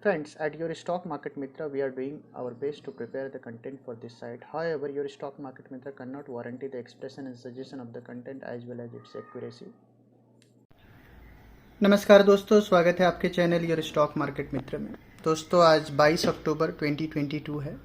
Friends, at your Stock Market Mitra, we are doing our best to prepare the content for this site. However, your Stock Market Mitra cannot guarantee the expression and suggestion of the content as well as its accuracy. नमस्कार दोस्तों, स्वागत है आपके channel your stock market मित्र में। दोस्तों, आज 22 अक्टूबर 2022 है,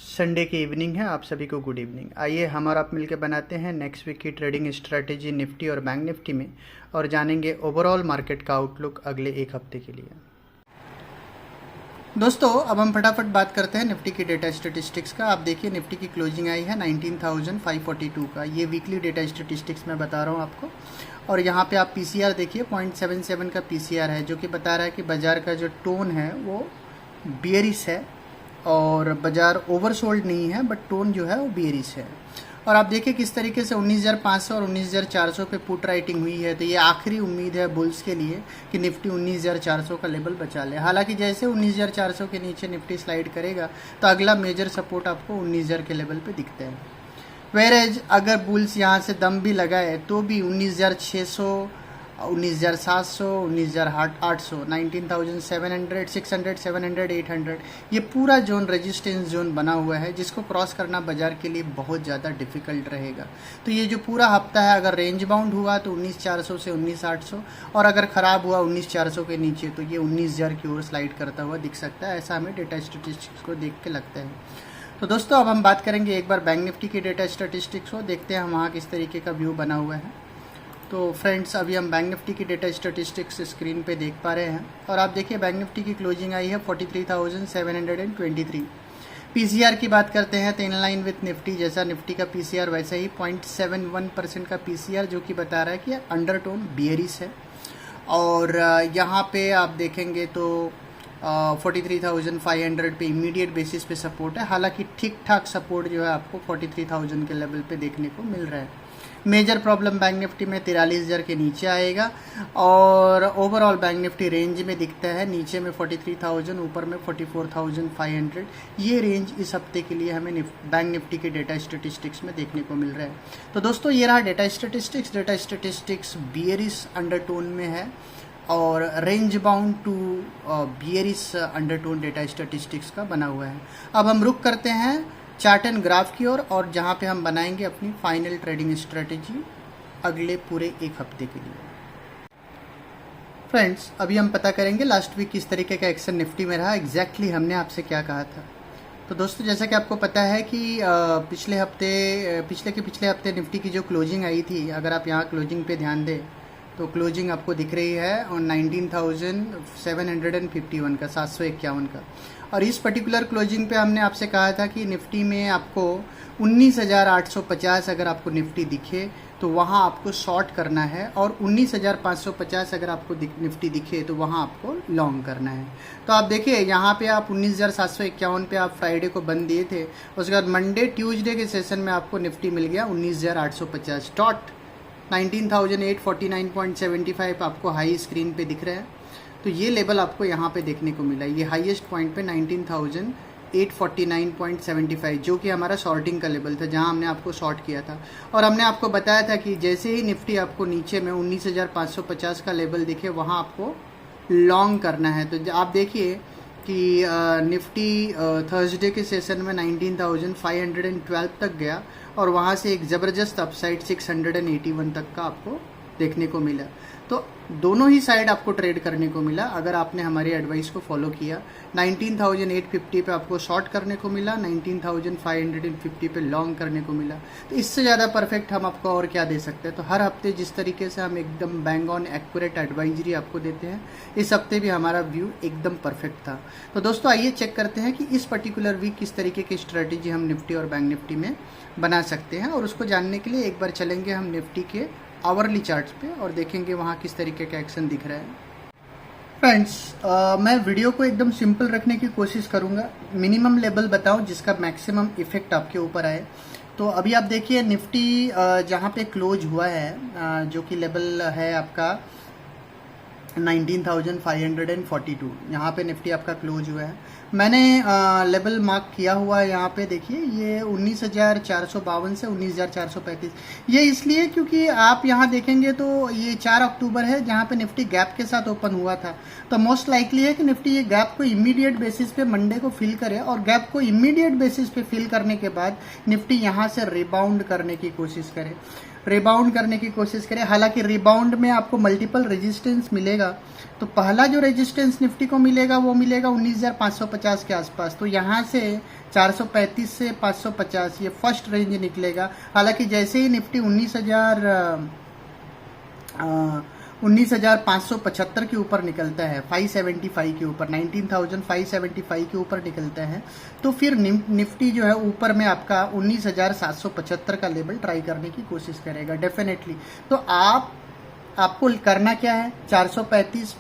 Sunday की इवनिंग है। आप सभी को गुड इवनिंग। आइए हम और आप मिलकर बनाते हैं नेक्स्ट वीक की ट्रेडिंग स्ट्रैटेजी निफ्टी और बैंक निफ्टी में और जानेंगे ओवरऑल मार्केट का आउटलुक अगले एक हफ्ते के लिए। दोस्तों, अब हम फटाफट बात करते हैं निफ्टी की डेटा स्टेटिस्टिक्स का। आप देखिए, निफ्टी की क्लोजिंग आई है 19,542 का। ये वीकली डेटा स्टेटिस्टिक्स मैं बता रहा हूँ आपको। और यहाँ पे आप पीसीआर देखिए, 0.77 का पीसीआर है, जो कि बता रहा है कि बाजार का जो टोन है वो बियरिश है और बाजार ओवरसोल्ड नहीं है, बट टोन जो है वो बियरिश है। और आप देखिए किस तरीके से 19,500 और 19,400 पे पुट राइटिंग हुई है। तो ये आखिरी उम्मीद है बुल्स के लिए कि निफ्टी 19,400 का लेवल बचा ले। हालांकि जैसे 19,400 के नीचे निफ्टी स्लाइड करेगा तो अगला मेजर सपोर्ट आपको 19,000 के लेवल पे दिखता है। वेरेज अगर बुल्स यहाँ से दम भी लगाए तो भी 19,600, 19,700, 19,800, 19,700, 600, 700, 800, ये पूरा जोन रेजिस्टेंस जोन बना हुआ है, जिसको क्रॉस करना बाजार के लिए बहुत ज़्यादा डिफिकल्ट रहेगा। तो ये जो पूरा हफ्ता है, अगर रेंज बाउंड हुआ तो 19,400 से 19,800, और अगर ख़राब हुआ 19,400 के नीचे तो ये 19,000 की ओर स्लाइड करता हुआ दिख सकता है। ऐसा हमें डेटा स्टेटिस्टिक्स को देख के लगता है। तो दोस्तों, अब हम बात करेंगे एक बार बैंक निफ्टी की डेटा स्टैटिस्टिक्स को। देखते हैं हम वहाँ किस तरीके का व्यू बना हुआ है। तो फ्रेंड्स, अभी हम बैंक निफ्टी की डेटा स्टैटिस्टिक्स स्क्रीन पे देख पा रहे हैं और आप देखिए बैंक निफ्टी की क्लोजिंग आई है 43,723। पीसीआर की बात करते हैं तो इन लाइन विथ निफ्टी, जैसा निफ्टी का पीसीआर वैसे ही 0.71% का पीसीआर, जो कि बता रहा है कि अंडरटोन बियरिश है। और यहाँ पे आप देखेंगे तो 43,500 पे इमीडिएट बेसिस पे सपोर्ट है। हालांकि ठीक ठाक सपोर्ट जो है आपको 43,000 के लेवल पे देखने को मिल रहा है। मेजर प्रॉब्लम बैंक निफ्टी में 43,000 के नीचे आएगा और ओवरऑल बैंक निफ्टी रेंज में दिखता है, नीचे में 43,000, ऊपर में 44,500। ये रेंज इस हफ्ते के लिए हमें बैंक निफ्टी के डेटा स्टेटिस्टिक्स में देखने को मिल रहा है। तो दोस्तों, ये रहा डेटा स्टेटिस्टिक्स बियरिश अंडरटोन में है और range bound to bearish undertone data statistics का बना हुआ है। अब हम रुक करते हैं चार्ट एंड ग्राफ की ओर और जहां पे हम बनाएंगे अपनी फाइनल ट्रेडिंग स्ट्रेटेजी अगले पूरे एक हफ्ते के लिए। फ्रेंड्स, अभी हम पता करेंगे लास्ट वीक किस तरीके का एक्शन निफ्टी में रहा। एग्जैक्टली हमने आपसे क्या कहा था। तो दोस्तों, जैसा कि आपको पता है कि पिछले हफ्ते निफ्टी की जो क्लोजिंग आई थी, अगर आप यहाँ क्लोजिंग पे ध्यान दें तो क्लोजिंग आपको दिख रही है और 19,751 का, 751 का। और इस पर्टिकुलर क्लोजिंग पे हमने आपसे कहा था कि निफ्टी में आपको 19,850 अगर आपको निफ्टी दिखे तो वहाँ आपको शॉर्ट करना है, और 19,550 अगर आपको निफ्टी दिखे तो वहाँ आपको लॉन्ग करना है। तो आप देखिए यहाँ पे आप 19,751 पे आप फ्राइडे को बंद दिए थे। उसके बाद मंडे ट्यूसडे के सेशन में आपको निफ्टी मिल गया 19,850 डॉट 19,849.75 आपको हाई स्क्रीन पे दिख रहा है। तो ये लेवल आपको यहाँ पे देखने को मिला। ये हाईएस्ट पॉइंट पे 19,849.75, जो कि हमारा शॉर्टिंग का लेवल था, जहाँ हमने आपको शॉर्ट किया था। और हमने आपको बताया था कि जैसे ही निफ्टी आपको नीचे में 19,550 का लेवल दिखे वहाँ आपको लॉन्ग करना है। तो आप देखिए कि निफ्टी थर्सडे के सेशन में 19,512 तक गया और वहाँ से एक ज़बरदस्त अपसाइड 681 तक का आपको देखने को मिला। तो दोनों ही साइड आपको ट्रेड करने को मिला अगर आपने हमारी एडवाइस को फॉलो किया। 19,850 पे आपको शॉर्ट करने को मिला, 19,550 पे लॉन्ग करने को मिला। तो इससे ज़्यादा परफेक्ट हम आपको और क्या दे सकते हैं। तो हर हफ्ते जिस तरीके से हम एकदम बैंग ऑन एक्यूरेट एडवाइजरी आपको देते हैं, इस हफ्ते भी हमारा व्यू एकदम परफेक्ट था। तो दोस्तों, आइए चेक करते हैं कि इस पर्टिकुलर वीक किस तरीके की स्ट्रेटेजी हम निफ्टी और बैंक निफ्टी में बना सकते हैं। और उसको जानने के लिए एक बार चलेंगे हम निफ्टी के आवरली चार्ट्स पे और देखेंगे वहाँ किस तरीके का एक्शन दिख रहा है। फ्रेंड्स, मैं वीडियो को एकदम सिंपल रखने की कोशिश करूँगा, मिनिमम लेवल बताऊँ जिसका मैक्सिमम इफेक्ट आपके ऊपर आए। तो अभी आप देखिए निफ्टी जहाँ पे क्लोज हुआ है, जो कि लेवल है आपका 19,542 यहाँ पे निफ्टी आपका क्लोज हुआ है। मैंने लेवल मार्क किया हुआ है यहाँ पे, देखिए ये 19,452 से 19,435। ये इसलिए क्योंकि आप यहाँ देखेंगे तो ये 4 अक्टूबर है जहाँ पे निफ्टी गैप के साथ ओपन हुआ था, तो मोस्ट लाइकली है कि निफ्टी ये गैप को इमीडिएट बेसिस पे मंडे को फिल करे और गैप को इमीडिएट बेसिस पे फिल करने के बाद निफ्टी यहाँ से रिबाउंड करने की कोशिश करे, हालांकि रिबाउंड में आपको मल्टीपल रेजिस्टेंस मिलेगा। तो पहला जो रेजिस्टेंस निफ्टी को मिलेगा वो मिलेगा 19,550 के आसपास। तो यहाँ से 435 से 550 ये फर्स्ट रेंज निकलेगा। हालांकि जैसे ही निफ्टी 19,575 के ऊपर निकलता है, 575 के ऊपर, 19,575 के ऊपर निकलता है, तो फिर निफ्टी जो है ऊपर में आपका 19,775 का लेवल ट्राई करने की कोशिश करेगा डेफिनेटली। तो आपको करना क्या है, 435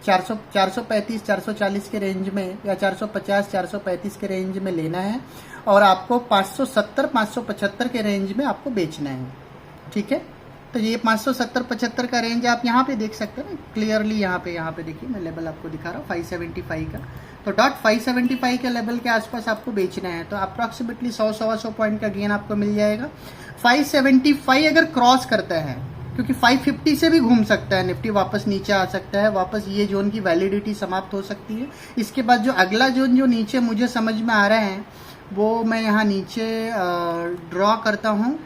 440 के रेंज में या 450 435 के रेंज में लेना है और आपको 570 575 के रेंज में आपको बेचना है, ठीक है। तो ये 570-75 का रेंज आप यहाँ पे देख सकते हैं ना क्लियरली, यहाँ पे देखिए मैं लेवल आपको दिखा रहा हूँ 575 का। तो डॉट 575 के लेवल के आसपास आपको बेचना है, तो अप्रॉक्सीमेटली 100-125 पॉइंट का गेन आपको मिल जाएगा। 575 अगर क्रॉस करता है, क्योंकि 550 से भी घूम सकता है निफ्टी, वापस नीचे आ सकता है, वापस ये जोन की वैलिडिटी समाप्त हो सकती है। इसके बाद जो अगला जोन जो नीचे मुझे समझ में आ रहा है वो मैं यहाँ नीचे ड्रॉ करता हूँ,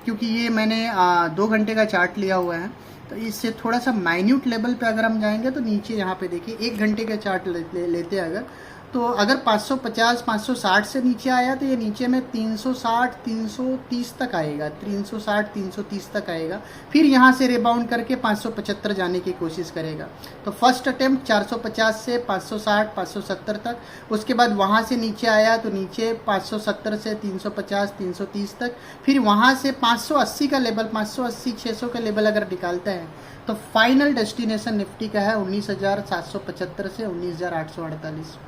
क्योंकि ये मैंने 2 घंटे का चार्ट लिया हुआ है। तो इससे थोड़ा सा माइन्यूट लेवल पे अगर हम जाएंगे तो नीचे यहाँ पे देखिए 1 घंटे का चार्ट लेते अगर, तो अगर 550 560 से नीचे आया तो ये नीचे में 360 330 तक आएगा, 360 330 तक आएगा। फिर यहाँ से रिबाउंड करके 575 जाने की कोशिश करेगा। तो फर्स्ट अटेम्प्ट 450 से 560 570 तक, उसके बाद वहाँ से नीचे आया तो नीचे 570 से 350 330 तक, फिर वहाँ से 580 का लेवल, 580 600 का लेवल अगर निकालता है तो फाइनल डेस्टिनेशन निफ्टी का है 19,775 से 19,848।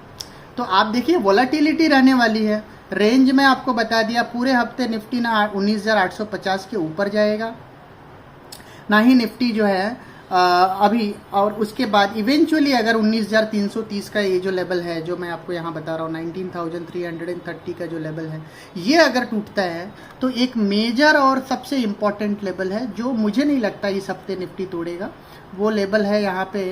तो आप देखिए वोलेटिलिटी रहने वाली है। रेंज में आपको बता दिया, पूरे हफ्ते निफ्टी ना 19,850 के ऊपर जाएगा, ना ही निफ्टी जो है अभी, और उसके बाद इवेंचुअली अगर 19,330 का ये जो लेवल है जो मैं आपको यहाँ बता रहा हूँ 19,330 का जो लेवल है, ये अगर टूटता है तो एक मेजर और सबसे इम्पॉर्टेंट लेवल है जो मुझे नहीं लगता इस हफ्ते निफ्टी तोड़ेगा। वो लेवल है यहाँ पे,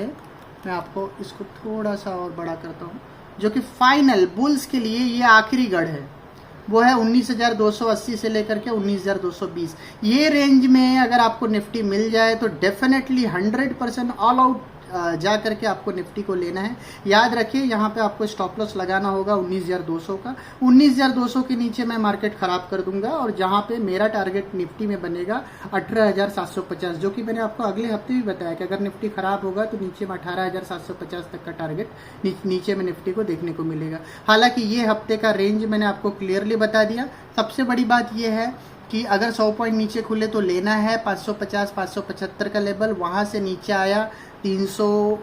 मैं आपको इसको थोड़ा सा और बड़ा करता हूँ, जो कि फाइनल बुल्स के लिए ये आखिरी गढ़ है, वो है 19,280 से लेकर के 19,220। ये रेंज में अगर आपको निफ्टी मिल जाए तो डेफिनेटली 100% ऑल आउट जा करके आपको निफ्टी को लेना है। याद रखिए यहाँ पे आपको स्टॉप लॉस लगाना होगा 19,200 का। 19,200 के नीचे मैं मार्केट खराब कर दूंगा और जहाँ पे मेरा टारगेट निफ्टी में बनेगा 18,750, जो कि मैंने आपको अगले हफ्ते भी बताया कि अगर निफ्टी खराब होगा तो नीचे में 18,750 तक का टारगेट नीचे में निफ्टी को देखने को मिलेगा। हालांकि ये हफ्ते का रेंज मैंने आपको क्लियरली बता दिया। सबसे बड़ी बात यह है कि अगर 100 पॉइंट नीचे खुले तो लेना है 550 575 का लेवल, वहाँ से नीचे आया 300,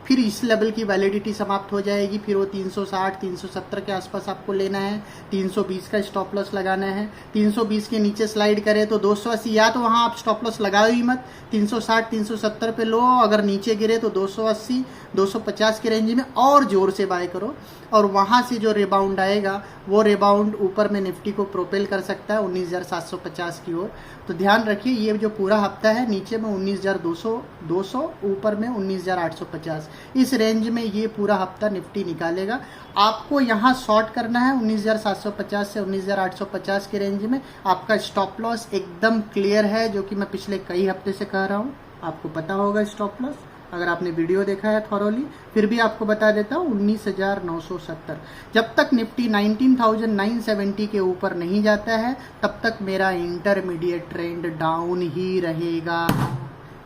फिर इस लेवल की वैलिडिटी समाप्त हो जाएगी, फिर वो 360 370 के आसपास आपको लेना है, 320 का स्टॉप लॉस लगाना है। 320 के नीचे स्लाइड करे तो 280, या तो वहाँ आप स्टॉप लॉस लगाओ ही मत, 360 370 पे लो, अगर नीचे गिरे तो 280 250 के रेंज में और जोर से बाय करो, और वहाँ से जो रिबाउंड आएगा वो रिबाउंड ऊपर में निफ्टी को प्रोपेल कर सकता है 19,750 की ओर। तो ध्यान रखिए ये जो पूरा हफ्ता है नीचे में 19,200 ऊपर में 19,850, इस रेंज में ये पूरा हफ्ता निफ्टी निकालेगा। आपको यहाँ शॉर्ट करना है 19,750 से 19,850 के रेंज में। आपका स्टॉप लॉस एकदम क्लियर है, जो कि मैं पिछले कई हफ्ते से कह रहा हूँ, आपको पता होगा स्टॉप लॉस अगर आपने वीडियो देखा है थॉरोली। फिर भी आपको बता देता हूँ 19,970। जब तक निफ्टी 19,970 के ऊपर नहीं जाता है तब तक मेरा इंटरमीडिएट ट्रेंड डाउन ही रहेगा।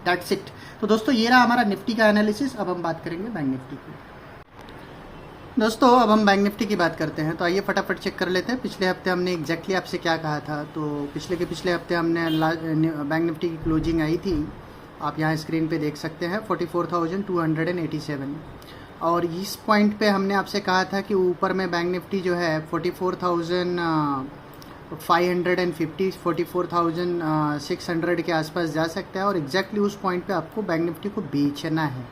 That's it. तो दोस्तों ये रहा हमारा निफ्टी का एनालिसिस। अब हम बात करेंगे बैंक निफ्टी की। दोस्तों अब हम बैंक निफ्टी की बात करते हैं, तो आइए फटाफट चेक कर लेते हैं पिछले हफ्ते हमने एग्जैक्टली आपसे क्या कहा था। तो पिछले हफ्ते हमने बैंक निफ्टी की क्लोजिंग आई थी, आप यहाँ स्क्रीन पे देख सकते हैं 44,287, और इस पॉइंट पे हमने आपसे कहा था कि ऊपर में बैंक निफ्टी जो है 44,550 44,600 के आसपास जा सकता है, और एग्जैक्टली उस पॉइंट पे आपको बैंक निफ्टी को बेचना है।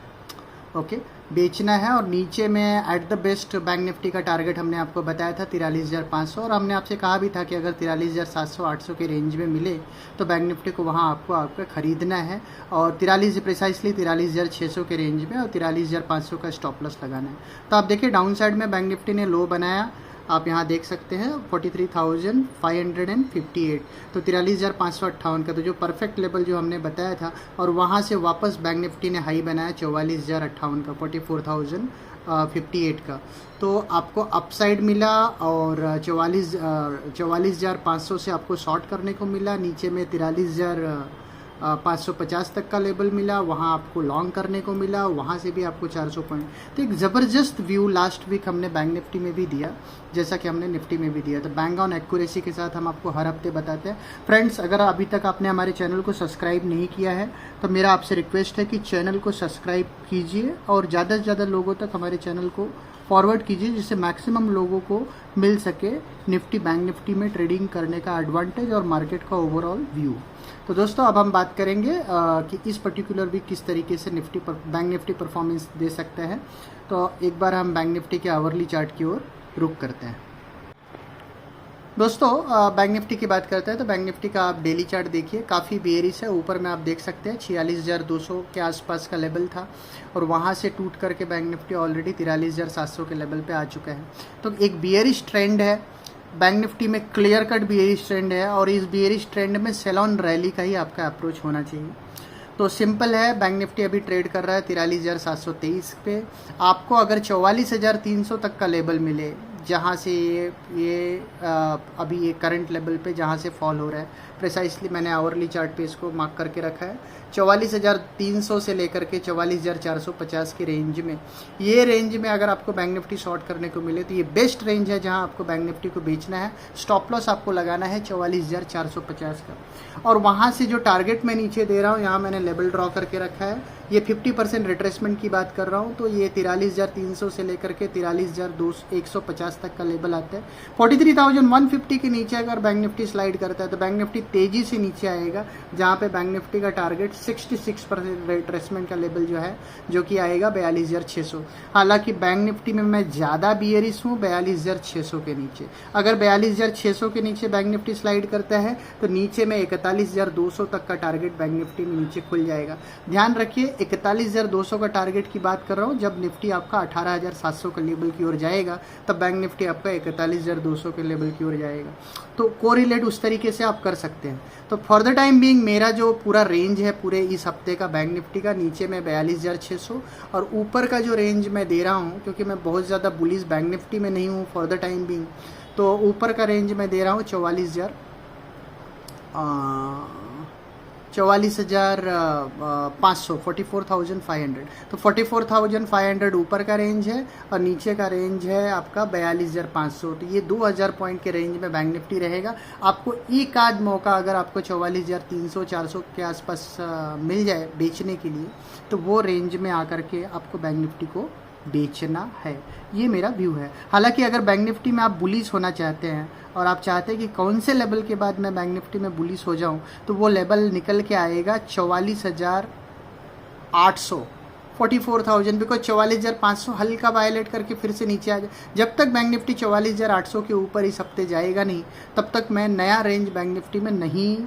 ओके, बेचना है। और नीचे में at the best bank Nifty का टारगेट हमने आपको बताया था 43,500, और हमने आपसे कहा भी था कि अगर 43,700-800 के रेंज में मिले तो बैंक निफ्टी को वहाँ आपको खरीदना है, और प्रिसाइसली 43,600 के रेंज में और 43,500 का स्टॉप लॉस लगाना है। तो आप देखिए डाउन साइड में बैंक निफ्टी ने लो बनाया, आप यहाँ देख सकते हैं 43,558, तो 43,558 का, तो जो परफेक्ट लेवल जो हमने बताया था, और वहाँ से वापस बैंक निफ्टी ने हाई बनाया 44,058 का, 44,058 का। तो आपको अपसाइड मिला, और 44,500 से आपको शॉर्ट करने को मिला, नीचे में 43,550 तक का लेवल मिला, वहाँ आपको लॉन्ग करने को मिला, वहाँ से भी आपको 400 पॉइंट। तो एक ज़बरदस्त व्यू लास्ट वीक हमने बैंक निफ्टी में भी दिया, जैसा कि हमने निफ्टी में भी दिया। तो बैंक ऑन एक्यूरेसी के साथ हम आपको हर हफ्ते बताते हैं। फ्रेंड्स, अगर अभी तक आपने हमारे चैनल को सब्सक्राइब नहीं किया है तो मेरा आपसे रिक्वेस्ट है कि चैनल को सब्सक्राइब कीजिए और ज़्यादा से ज़्यादा लोगों तक हमारे चैनल को फॉरवर्ड कीजिए, जिससे मैक्सिमम लोगों को मिल सके निफ्टी बैंक निफ्टी में ट्रेडिंग करने का एडवांटेज और मार्केट का ओवरऑल व्यू। तो दोस्तों, अब हम बात करेंगे कि इस पर्टिकुलर वीक किस तरीके से बैंक निफ्टी परफॉर्मेंस दे सकता है। तो एक बार हम बैंक निफ्टी के आवरली चार्ट की ओर रुख करते हैं। दोस्तों, बैंक निफ्टी की बात करते हैं तो बैंक निफ्टी का आप डेली चार्ट देखिए, काफ़ी बेयरिश है। ऊपर में आप देख सकते हैं 46,200 के आसपास का लेवल था, और वहाँ से टूट करके बैंक निफ्टी ऑलरेडी 43,700 के लेवल पे आ चुका है। तो एक बेयरिश ट्रेंड है बैंक निफ्टी में, क्लियर कट बेयरिश ट्रेंड है, और इस बेयरिश ट्रेंड में सेल ऑन रैली का ही आपका अप्रोच होना चाहिए। तो सिंपल है, बैंक निफ्टी अभी ट्रेड कर रहा है 43,723 पे। आपको अगर 44,300 तक का लेवल मिले, जहाँ से ये अभी ये करंट लेवल पे जहाँ से फॉल हो रहा है, प्रिसाइसली मैंने आवरली चार्ट पे इसको मार्क करके रखा है 44,300 से लेकर के 44,450 के रेंज में। ये रेंज में अगर आपको बैंक निफ्टी शॉर्ट करने को मिले तो ये बेस्ट रेंज है जहां आपको बैंक निफ्टी को बेचना है। स्टॉप लॉस आपको लगाना है 44,450 का, और वहां से जो टारगेट मैं नीचे दे रहा हूँ, यहाँ मैंने लेवल ड्रॉ करके रखा है, ये 50% रिट्रेसमेंट की बात कर रहा हूँ। तो ये 43,300 से लेकर के 43,150 तक का लेवल आता है। 43,150 के नीचे अगर बैंक निफ्टी स्लाइड करता है तो बैंक निफ्टी तेजी से नीचे आएगा, जहाँ पे बैंक निफ्टी का टारगेट 66% रिट्रेसमेंट का लेवल जो है, जो कि आएगा 42,600। हालांकि बैंक निफ्टी में मैं ज़्यादा बियरिश हूँ 42,600 के नीचे। अगर 42,600 के नीचे बैंक निफ्टी स्लाइड करता है तो नीचे में 41,200 तक का टारगेट बैंक निफ्टी में नीचे खुल जाएगा। ध्यान रखिए, 41,200 का टारगेट की बात कर रहा हूँ। जब निफ्टी आपका 18,700 के लेवल की ओर जाएगा तब बैंक निफ्टी आपका 41,200 के लेवल की ओर जाएगा। तो कोरिलेट उस तरीके से आप कर सकते हैं। तो फॉर द टाइम बीइंग मेरा जो पूरा रेंज है पूरे इस हफ्ते का बैंक निफ्टी का, नीचे में 42,600 और ऊपर का जो रेंज मैं दे रहा हूँ, क्योंकि मैं बहुत ज़्यादा बुलिश बैंक निफ्टी में नहीं हूँ फॉर द टाइम बीइंग, तो ऊपर का रेंज मैं दे रहा हूँ 44,500, 44,500। तो 44,500 ऊपर का रेंज है और नीचे का रेंज है आपका 42,500। तो ये 2,000 पॉइंट के रेंज में बैंक निफ्टी रहेगा। आपको एक आध मौका अगर आपको 44,300-400 के आसपास मिल जाए बेचने के लिए, तो वो रेंज में आकर के आपको बैंक निफ्टी को बेचना है। ये मेरा व्यू है। हालांकि अगर बैंक निफ्टी में आप बुलिश होना चाहते हैं और आप चाहते हैं कि कौन से लेवल के बाद मैं बैंक निफ्टी में बुलिश हो जाऊं, तो वो लेवल निकल के आएगा 44,800, 44,000, बिकॉज 44,500 हल्का वायलेट करके फिर से नीचे आ जाए। जब तक बैंक निफ्टी 44,800 के ऊपर इस हफ्ते जाएगा नहीं, तब तक मैं नया रेंज बैंक निफ्टी में नहीं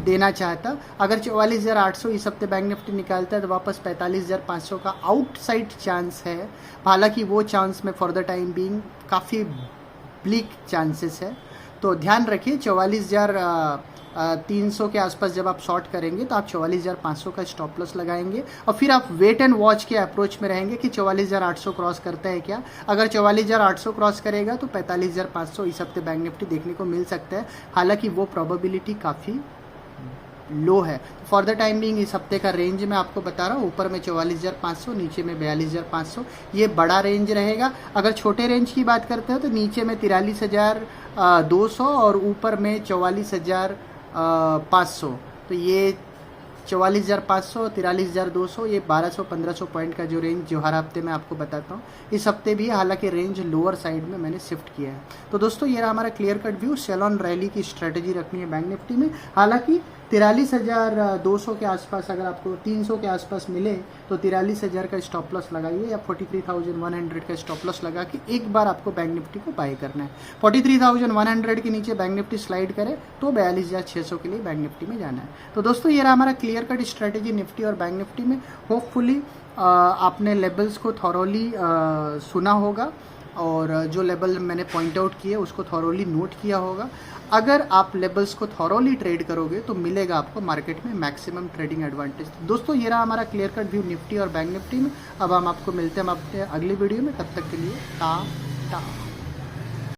देना चाहता। अगर 44,800 इस हफ्ते बैंक निफ्टी निकालता है तो वापस 45,500 का आउटसाइड चांस है। हालांकि वो चांस में फॉर द टाइम बीइंग काफ़ी ब्लिक चांसेस है। तो ध्यान रखिए, 44,300 के आसपास जब आप शॉर्ट करेंगे तो आप 44,500 का स्टॉप लॉस लगाएंगे, और फिर आप वेट एंड वॉच के अप्रोच में रहेंगे कि 44,800 क्रॉस करता है क्या। अगर 44,800 क्रॉस करेगा तो 45,500 इस हफ्ते बैंक निफ्टी देखने को मिल सकता है। हालांकि वो प्रोबेबिलिटी काफ़ी लो है। फॉर द टाइम बीइंग इस हफ्ते का रेंज मैं आपको बता रहा हूँ, ऊपर में 44,500, नीचे में 42,500, ये बड़ा रेंज रहेगा। अगर छोटे रेंज की बात करते हैं तो नीचे में 43,200 और ऊपर में 44,500। तो ये 44,500, 43,200, ये 1200-1500 पॉइंट का जो रेंज जो हर हफ्ते मैं आपको बताता हूँ, इस हफ्ते भी हालांकि रेंज लोअर साइड में मैंने शिफ्ट किया है। तो दोस्तों, ये रहा हमारा clear cut view. Sell on rally की स्ट्रेटजी रखनी है बैंक निफ्टी में। हालांकि 43,200 के आसपास, अगर आपको 300 के आसपास मिले तो 43,000 का स्टॉप लॉस लगाइए या 43,100 का स्टॉप लॉस लगा के एक बार आपको बैंक निफ्टी को बाय करना है। 43,100 के नीचे बैंक निफ्टी स्लाइड करे तो 42,600 के लिए बैंक निफ्टी में जाना है। तो दोस्तों ये रहा हमारा क्लियर कट स्ट्रेटेजी निफ्टी और बैंक निफ्टी में। होपफुली आपने लेवल्स को थॉरोली सुना होगा और जो लेवल मैंने पॉइंट आउट किए उसको थॉरोली नोट किया होगा। अगर आप लेवल्स को थॉरोली ट्रेड करोगे तो मिलेगा आपको मार्केट में मैक्सिमम ट्रेडिंग एडवांटेज। दोस्तों ये रहा हमारा क्लियर कट व्यू निफ्टी और बैंक निफ्टी में। अब हम आपको मिलते हैं अपने अगली वीडियो में, तब तक के लिए टाटा।